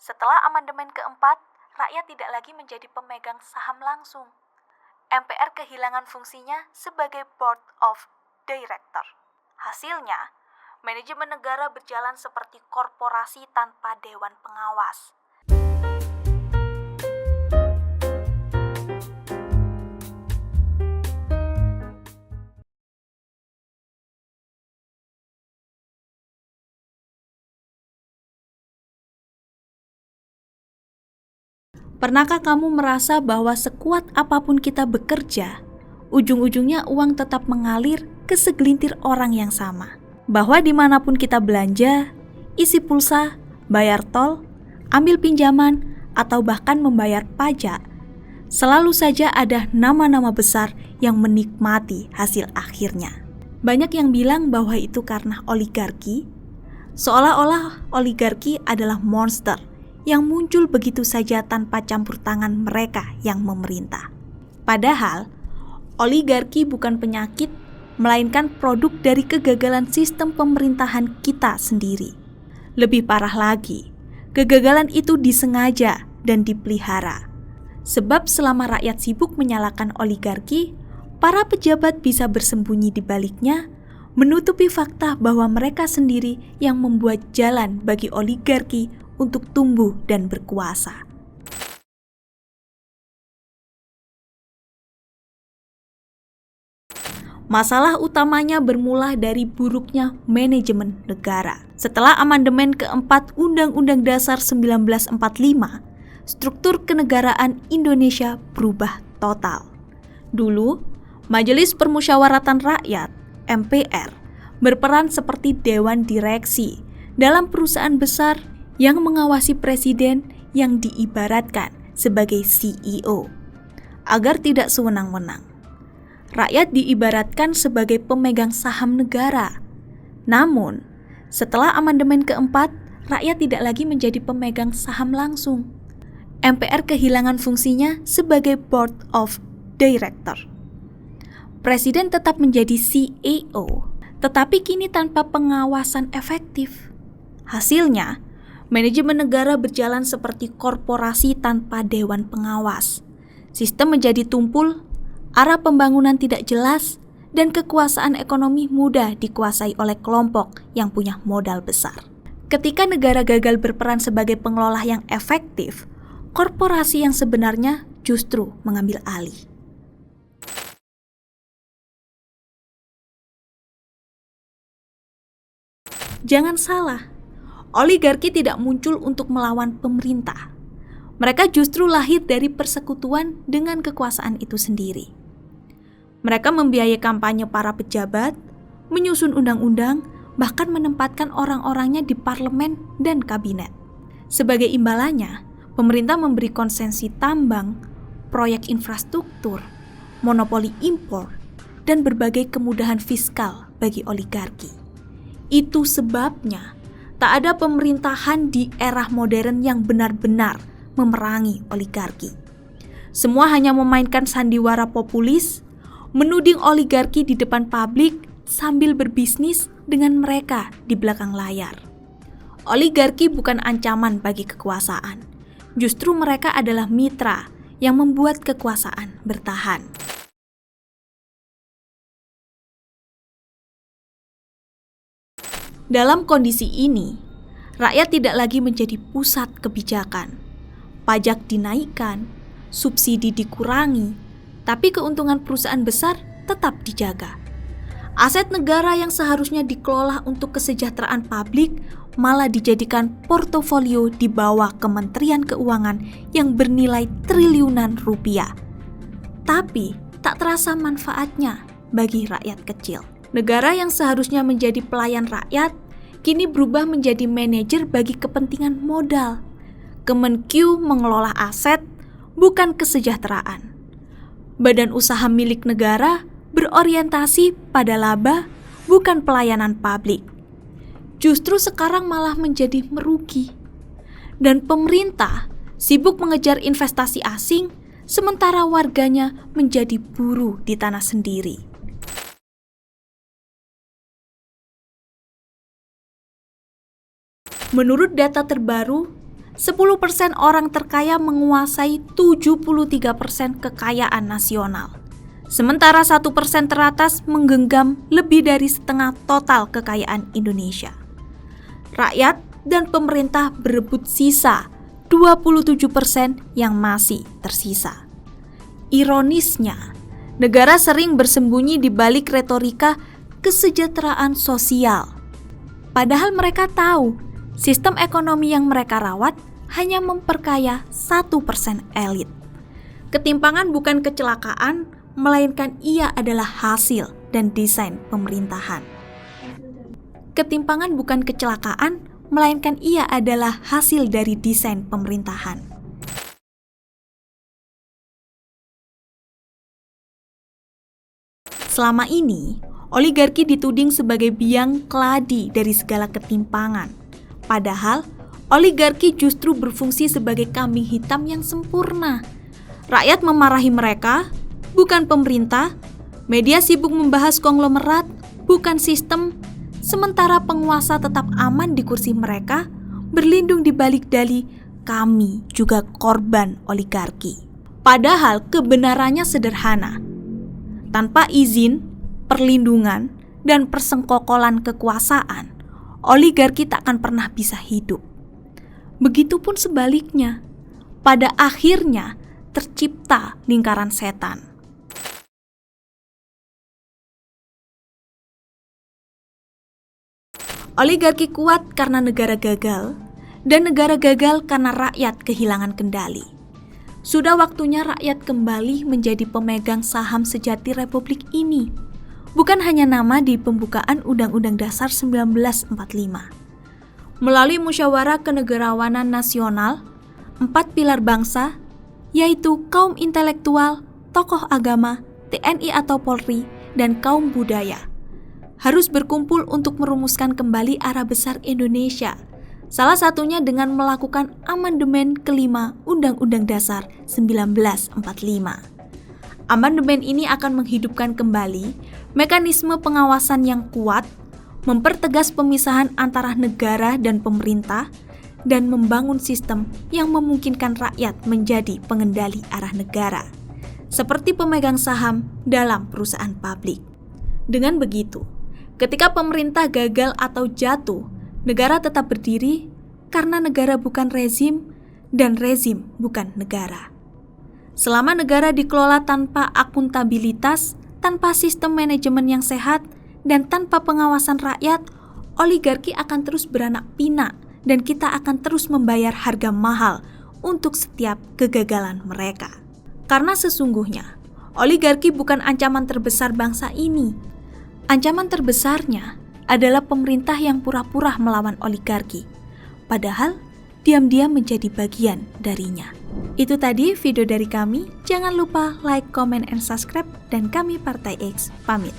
Setelah amandemen keempat, rakyat tidak lagi menjadi pemegang saham langsung. MPR kehilangan fungsinya sebagai Board of Director. Hasilnya, manajemen negara berjalan seperti korporasi tanpa dewan pengawas. Pernahkah kamu merasa bahwa sekuat apapun kita bekerja, ujung-ujungnya uang tetap mengalir ke segelintir orang yang sama? Bahwa dimanapun kita belanja, isi pulsa, bayar tol, ambil pinjaman, atau bahkan membayar pajak, selalu saja ada nama-nama besar yang menikmati hasil akhirnya. Banyak yang bilang bahwa itu karena oligarki, seolah-olah oligarki adalah monster yang muncul begitu saja tanpa campur tangan mereka yang memerintah. Padahal, oligarki bukan penyakit, melainkan produk dari kegagalan sistem pemerintahan kita sendiri. Lebih parah lagi, kegagalan itu disengaja dan dipelihara. Sebab selama rakyat sibuk menyalahkan oligarki, para pejabat bisa bersembunyi di baliknya, menutupi fakta bahwa mereka sendiri yang membuat jalan bagi oligarki untuk tumbuh dan berkuasa. Masalah utamanya bermula dari buruknya manajemen negara. Setelah amandemen keempat Undang-Undang Dasar 1945, struktur kenegaraan Indonesia berubah total. Dulu, Majelis Permusyawaratan Rakyat (MPR) berperan seperti dewan direksi dalam perusahaan besar yang mengawasi presiden yang diibaratkan sebagai CEO, agar tidak sewenang-wenang. Rakyat diibaratkan sebagai pemegang saham negara. Namun, setelah amandemen keempat, rakyat tidak lagi menjadi pemegang saham langsung. MPR kehilangan fungsinya sebagai Board of Director. Presiden tetap menjadi CEO, tetapi kini tanpa pengawasan efektif. Hasilnya, manajemen negara berjalan seperti korporasi tanpa dewan pengawas. Sistem menjadi tumpul, arah pembangunan tidak jelas, dan kekuasaan ekonomi mudah dikuasai oleh kelompok yang punya modal besar. Ketika negara gagal berperan sebagai pengelola yang efektif, korporasi yang sebenarnya justru mengambil alih. Jangan salah, oligarki tidak muncul untuk melawan pemerintah. Mereka justru lahir dari persekutuan dengan kekuasaan itu sendiri. Mereka membiayai kampanye para pejabat, menyusun undang-undang, bahkan menempatkan orang-orangnya di parlemen dan kabinet. Sebagai imbalannya, pemerintah memberi konsesi tambang, proyek infrastruktur, monopoli impor, dan berbagai kemudahan fiskal bagi oligarki. Itu sebabnya tak ada pemerintahan di era modern yang benar-benar memerangi oligarki. Semua hanya memainkan sandiwara populis, menuding oligarki di depan publik sambil berbisnis dengan mereka di belakang layar. Oligarki bukan ancaman bagi kekuasaan. Justru mereka adalah mitra yang membuat kekuasaan bertahan. Dalam kondisi ini, rakyat tidak lagi menjadi pusat kebijakan. Pajak dinaikkan, subsidi dikurangi, tapi keuntungan perusahaan besar tetap dijaga. Aset negara yang seharusnya dikelola untuk kesejahteraan publik malah dijadikan portofolio di bawah Kementerian Keuangan yang bernilai triliunan rupiah. Tapi tak terasa manfaatnya bagi rakyat kecil. Negara yang seharusnya menjadi pelayan rakyat kini berubah menjadi manajer bagi kepentingan modal. Kemenq mengelola aset, bukan kesejahteraan. Badan usaha milik negara berorientasi pada laba, bukan pelayanan publik. Justru sekarang malah menjadi merugi. Dan pemerintah sibuk mengejar investasi asing, sementara warganya menjadi buruh di tanah sendiri. Menurut data terbaru 10% orang terkaya menguasai 73% kekayaan nasional. Sementara 1% teratas menggenggam lebih dari setengah total kekayaan Indonesia. Rakyat dan pemerintah berebut sisa 27% yang masih tersisa. Ironisnya, negara sering bersembunyi di balik retorika kesejahteraan sosial. Padahal mereka tahu sistem ekonomi yang mereka rawat hanya memperkaya 1% elit. Ketimpangan bukan kecelakaan, melainkan ia adalah hasil dan desain pemerintahan. Ketimpangan bukan kecelakaan, melainkan ia adalah hasil dari desain pemerintahan. Selama ini, oligarki dituding sebagai biang keladi dari segala ketimpangan. Padahal, oligarki justru berfungsi sebagai kambing hitam yang sempurna. Rakyat memarahi mereka, bukan pemerintah. Media sibuk membahas konglomerat, bukan sistem. Sementara penguasa tetap aman di kursi mereka, berlindung di balik dalih kami juga korban oligarki. Padahal kebenarannya sederhana. Tanpa izin, perlindungan, dan persengkokolan kekuasaan, oligarki tak akan pernah bisa hidup. Begitupun sebaliknya, pada akhirnya tercipta lingkaran setan. Oligarki kuat karena negara gagal, dan negara gagal karena rakyat kehilangan kendali. Sudah waktunya rakyat kembali menjadi pemegang saham sejati Republik ini, bukan hanya nama di pembukaan Undang-Undang Dasar 1945. Melalui musyawarah kenegarawanan nasional, 4 pilar bangsa, yaitu kaum intelektual, tokoh agama, TNI atau Polri, dan kaum budaya, harus berkumpul untuk merumuskan kembali arah besar Indonesia, salah satunya dengan melakukan amandemen kelima Undang-Undang Dasar 1945. Amandemen ini akan menghidupkan kembali mekanisme pengawasan yang kuat, mempertegas pemisahan antara negara dan pemerintah, dan membangun sistem yang memungkinkan rakyat menjadi pengendali arah negara, seperti pemegang saham dalam perusahaan publik. Dengan begitu, ketika pemerintah gagal atau jatuh, negara tetap berdiri karena negara bukan rezim dan rezim bukan negara. Selama negara dikelola tanpa akuntabilitas, tanpa sistem manajemen yang sehat, dan tanpa pengawasan rakyat, oligarki akan terus beranak pinak dan kita akan terus membayar harga mahal untuk setiap kegagalan mereka. Karena sesungguhnya, oligarki bukan ancaman terbesar bangsa ini. Ancaman terbesarnya adalah pemerintah yang pura-pura melawan oligarki, padahal diam-diam menjadi bagian darinya. Itu tadi video dari kami. Jangan lupa like, comment, and subscribe. Dan kami Partai X pamit.